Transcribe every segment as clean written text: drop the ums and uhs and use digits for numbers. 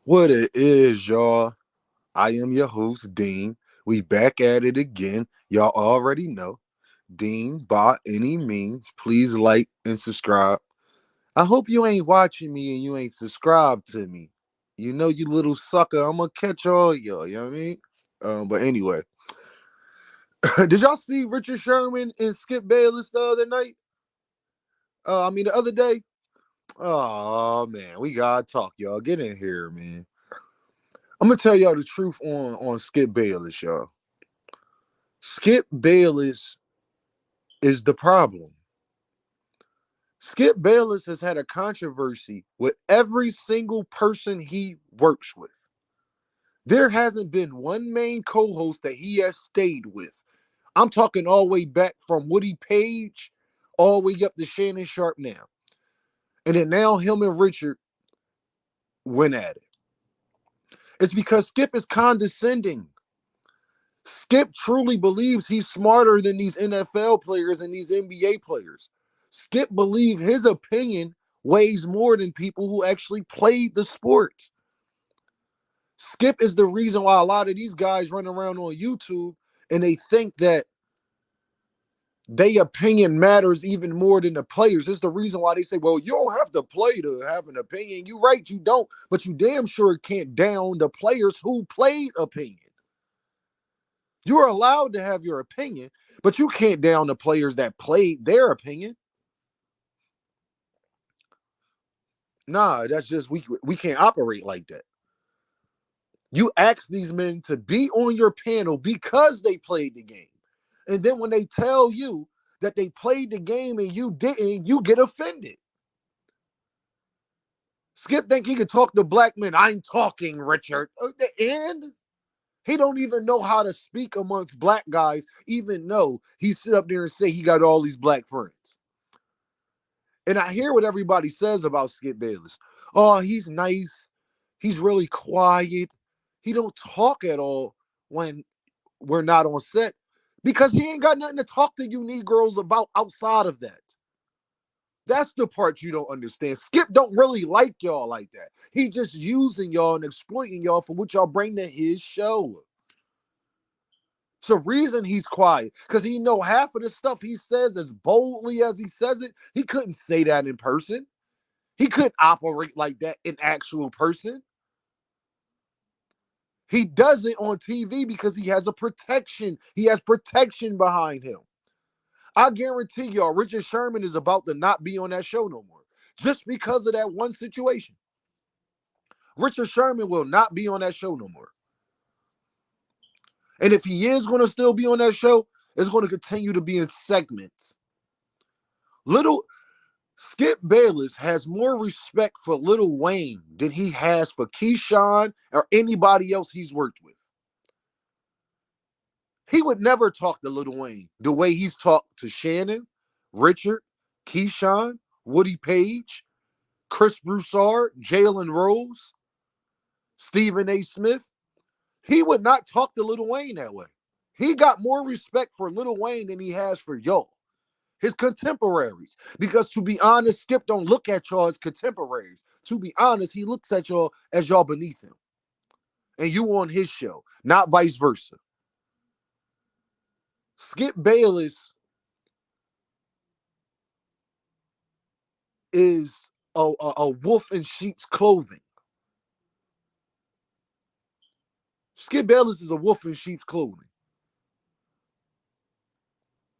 What it is, y'all. I am your host, Dean. We back at it again. Y'all already know. Dean, by any means, please like and subscribe. I hope you ain't watching me and you ain't subscribed to me. You know, you little sucker. I'm gonna catch all y'all. You know what I mean? But anyway, did y'all see Richard Sherman and Skip Bayless the other night? The other day. Oh man, we gotta talk, y'all. Get in here, man. I'm gonna tell y'all the truth on Skip Bayless, y'all. Skip Bayless is the problem. Skip Bayless has had a controversy with every single person he works with. There hasn't been one main co-host that he has stayed with. I'm talking all the way back from Woody Page all the way up to Shannon Sharpe now. And then now him and Richard went at it. It's because Skip is condescending. Skip truly believes he's smarter than these NFL players and these NBA players. Skip believes his opinion weighs more than people who actually played the sport. Skip is the reason why a lot of these guys run around on YouTube and they think that their opinion matters even more than the players. This is the reason why they say, well, you don't have to play to have an opinion. You right, you don't, but you damn sure can't down the players who played opinion. You're allowed to have your opinion, but you can't down the players that played their opinion. Nah, that's just we can't operate like that. You ask these men to be on your panel because they played the game. And then when they tell you that they played the game and you didn't, you get offended. Skip think he can talk to black men. I'm talking, Richard. And he don't even know how to speak amongst black guys, even though he sit up there and say he got all these black friends. And I hear what everybody says about Skip Bayless. Oh, he's nice. He's really quiet. He don't talk at all when we're not on set because he ain't got nothing to talk to you Negroes about outside of that. That's the part you don't understand. Skip don't really like y'all like that. He just using y'all and exploiting y'all for what y'all bring to his show. It's the reason he's quiet, because he know half of the stuff he says as boldly as he says it, he couldn't say that in person. He couldn't operate like that in actual person. He does it on TV because he has a protection. He has protection behind him. I guarantee y'all, Richard Sherman is about to not be on that show no more. Just because of that one situation. Richard Sherman will not be on that show no more. And if he is going to still be on that show, it's going to continue to be in segments. Little Skip Bayless has more respect for Lil Wayne than he has for Keyshawn or anybody else he's worked with. He would never talk to Lil Wayne the way he's talked to Shannon, Richard, Keyshawn, Woody Page, Chris Broussard, Jalen Rose, Stephen A. Smith. He would not talk to Lil Wayne that way. He got more respect for Lil Wayne than he has for y'all, his contemporaries. Because to be honest, Skip don't look at y'all as contemporaries. To be honest, he looks at y'all as y'all beneath him. And you on his show, not vice versa. Skip Bayless is a wolf in sheep's clothing. Skip Bayless is a wolf in sheep's clothing.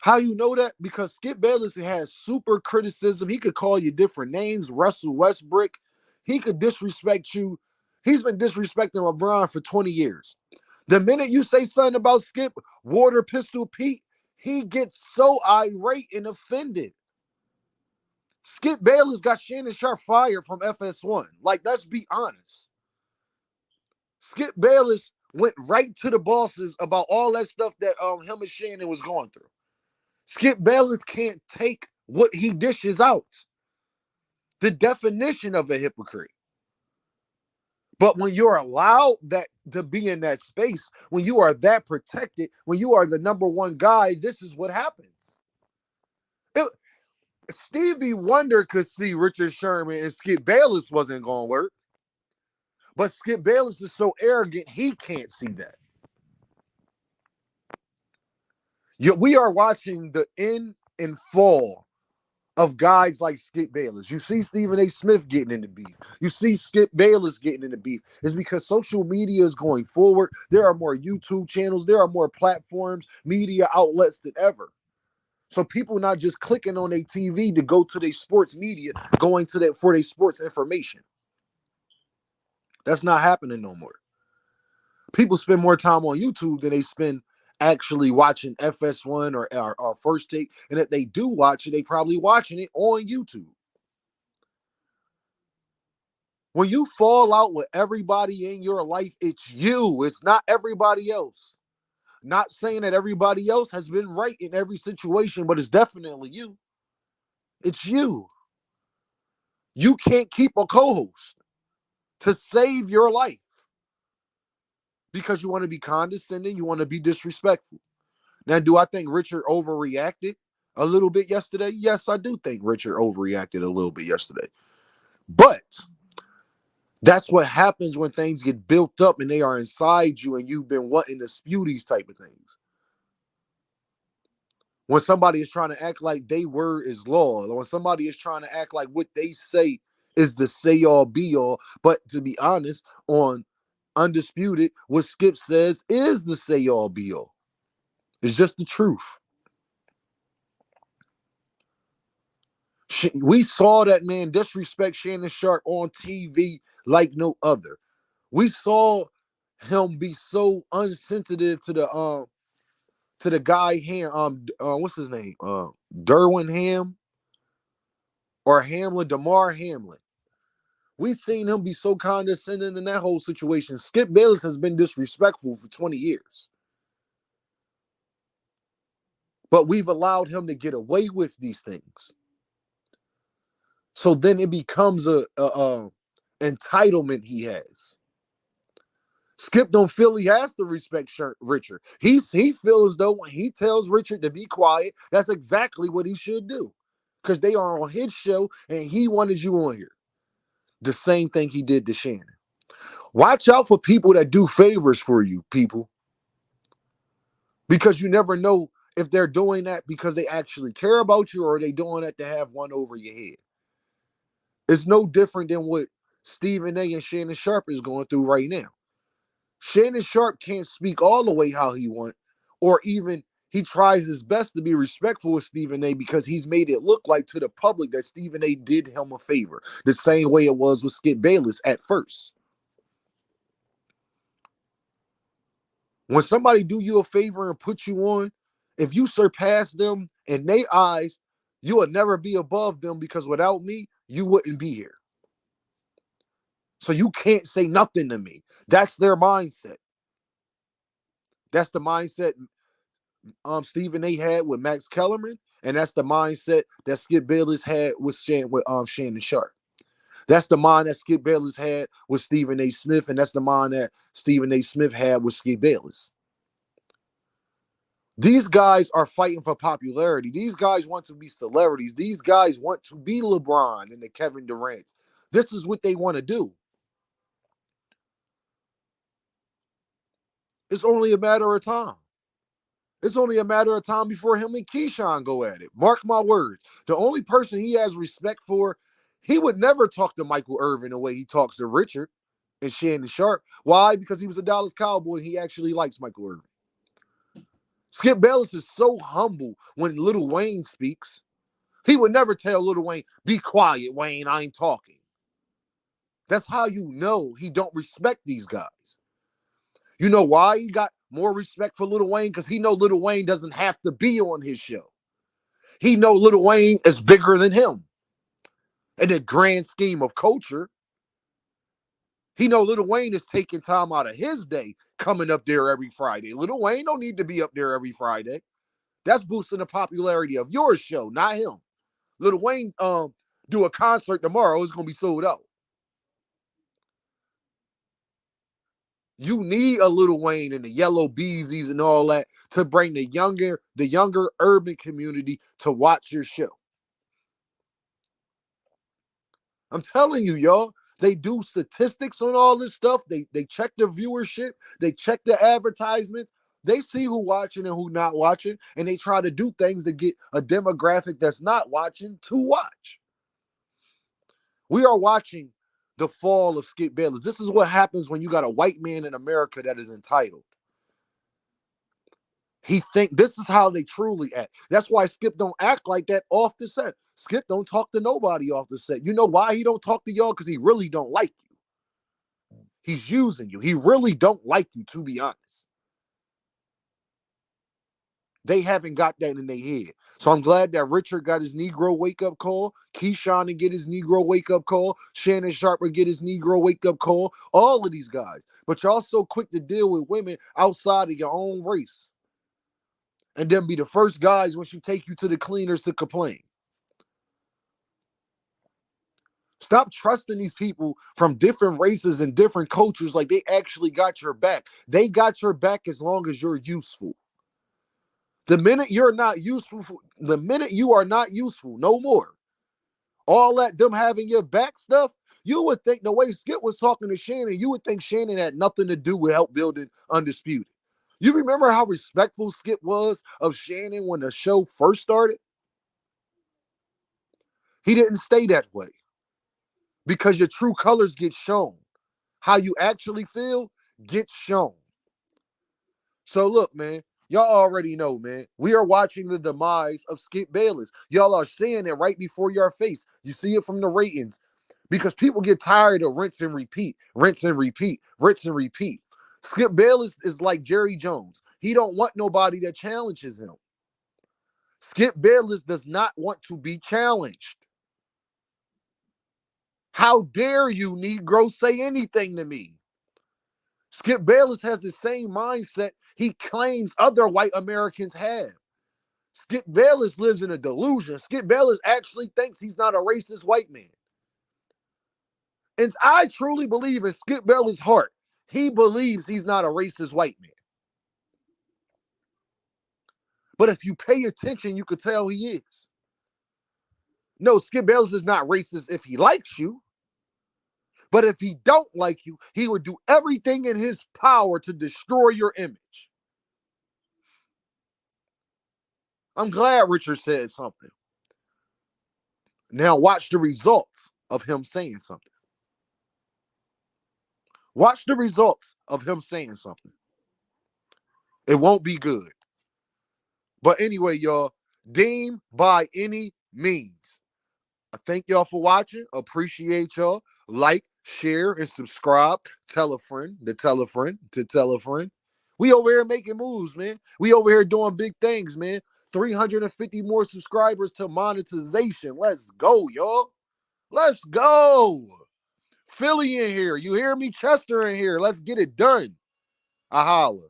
How you know that? Because Skip Bayless has super criticism. He could call you different names, Russell Westbrook. He could disrespect you. He's been disrespecting LeBron for 20 years. The minute you say something about Skip, Water Pistol Pete, he gets so irate and offended. Skip Bayless got Shannon Sharpe fired from FS1. Like, let's be honest. Skip Bayless went right to the bosses about all that stuff that him and Shannon was going through. Skip Bayless can't take what he dishes out. The definition of a hypocrite. But when you're allowed that to be in that space, when you are that protected, when you are the number one guy, this is what happens. It, Stevie Wonder could see Richard Sherman and Skip Bayless wasn't going to work. But Skip Bayless is so arrogant, he can't see that. We are watching the end and fall of guys like Skip Bayless. You see Stephen A. Smith getting into beef. You see Skip Bayless getting into beef. It's because social media is going forward. There are more YouTube channels. There are more platforms, media outlets than ever. So people not just clicking on their TV to go to their sports media, going to that for their sports information. That's not happening no more. People spend more time on YouTube than they spend actually watching FS1 or First Take. And if they do watch it, they probably watching it on YouTube. When you fall out with everybody in your life, it's you. It's not everybody else. Not saying that everybody else has been right in every situation, but it's definitely you. It's you. You can't keep a co-host to save your life because you want to be condescending, you want to be disrespectful. Now, do I think Richard overreacted a little bit yesterday? Yes, I do think Richard overreacted a little bit yesterday. But that's what happens when things get built up and they are inside you and you've been wanting to spew these type of things. When somebody is trying to act like they word is law, or when somebody is trying to act like what they say is the say all be all, but to be honest, on Undisputed, what Skip says is the say all be all. It's just the truth. We saw that man disrespect Shannon Sharpe on TV like no other. We saw him be so unsensitive to the guy here. What's his name? Derwin Ham or Hamlin, DeMar Hamlin. We've seen him be so condescending in that whole situation. Skip Bayless has been disrespectful for 20 years. But we've allowed him to get away with these things. So then it becomes a entitlement he has. Skip don't feel he has to respect Richard. He feels as though when he tells Richard to be quiet, that's exactly what he should do. Because they are on his show and he wanted you on here. The same thing he did to Shannon. Watch out for people that do favors for you, people. Because you never know if they're doing that because they actually care about you or are they doing that to have one over your head. It's no different than what Stephen A. and Shannon Sharpe is going through right now. Shannon Sharpe can't speak all the way how he wants, or even he tries his best to be respectful of Stephen A. because he's made it look like to the public that Stephen A. did him a favor, the same way it was with Skip Bayless at first. When somebody do you a favor and put you on, if you surpass them in their eyes, you will never be above them because without me, you wouldn't be here. So you can't say nothing to me. That's their mindset. That's the mindset Stephen A. had with Max Kellerman, and that's the mindset that Skip Bayless had with Shannon Sharpe. That's the mind that Skip Bayless had with Stephen A. Smith, and that's the mind that Stephen A. Smith had with Skip Bayless. These guys are fighting for popularity. These guys want to be celebrities. These guys want to be LeBron and the Kevin Durant. This is what they want to do. It's only a matter of time. It's only a matter of time before him and Keyshawn go at it. Mark my words. The only person he has respect for, he would never talk to Michael Irvin the way he talks to Richard and Shannon Sharpe. Why? Because he was a Dallas Cowboy and he actually likes Michael Irvin. Skip Bayless is so humble when Lil Wayne speaks. He would never tell Lil Wayne, be quiet, Wayne, I ain't talking. That's how you know he don't respect these guys. You know why he got more respect for Lil Wayne? Because he know Lil Wayne doesn't have to be on his show. He know Lil Wayne is bigger than him. In the grand scheme of culture, he know Lil Wayne is taking time out of his day coming up there every Friday. Lil Wayne don't need to be up there every Friday. That's boosting the popularity of your show, not him. Lil Wayne do a concert tomorrow, it's gonna be sold out. You need a Lil Wayne and the Yellow Beezies and all that to bring the younger urban community to watch your show. I'm telling you, y'all, They do statistics on all this stuff. They check the viewership. They check the advertisements. They see who watching and who not watching, and they try to do things to get a demographic that's not watching to watch. We are watching the fall of Skip Bayless. This is what happens when you got a white man in America that is entitled. He think this is how they truly act. That's why Skip don't act like that off the set. Skip don't talk to nobody off the set. You know why he don't talk to y'all? Because he really don't like you. He's using you. He really don't like you, to be honest. They haven't got that in their head. So I'm glad that Richard got his Negro wake-up call. Keyshawn to get his Negro wake-up call. Shannonsharpe get his Negro wake-up call. All of these guys. But y'all so quick to deal with women outside of your own race. And then be the first guys when she take you to the cleaners to complain. Stop trusting these people from different races and different cultures like they actually got your back. They got your back as long as you're useful. The minute you're not useful, the minute you are not useful, no more. All that them having your back stuff, you would think the way Skip was talking to Shannon, you would think Shannon had nothing to do with help building Undisputed. You remember how respectful Skip was of Shannon when the show first started? He didn't stay that way because your true colors get shown. How you actually feel gets shown. So look, man, y'all already know, man. We are watching the demise of Skip Bayless. Y'all are seeing it right before your face. You see it from the ratings because people get tired of rinse and repeat, rinse and repeat, rinse and repeat. Skip Bayless is like Jerry Jones. He don't want nobody that challenges him. Skip Bayless does not want to be challenged. How dare you, Negro, say anything to me? Skip Bayless has the same mindset he claims other white Americans have. Skip Bayless lives in a delusion. Skip Bayless actually thinks he's not a racist white man. And I truly believe in Skip Bayless' heart, he believes he's not a racist white man. But if you pay attention, you could tell he is. No, Skip Bayless is not racist if he likes you. But if he don't like you, he would do everything in his power to destroy your image. I'm glad Richard said something. Now watch the results of him saying something. Watch the results of him saying something. It won't be good. But anyway, y'all, Deem by any means. I thank y'all for watching. Appreciate y'all. Like, share, and subscribe. Tell a friend to tell a friend to tell a friend. We over here making moves, man. We over here doing big things, man. 350 more subscribers to monetization. Let's go, y'all. Let's go. Philly in here. You hear me? Chester in here. Let's get it done. I holla.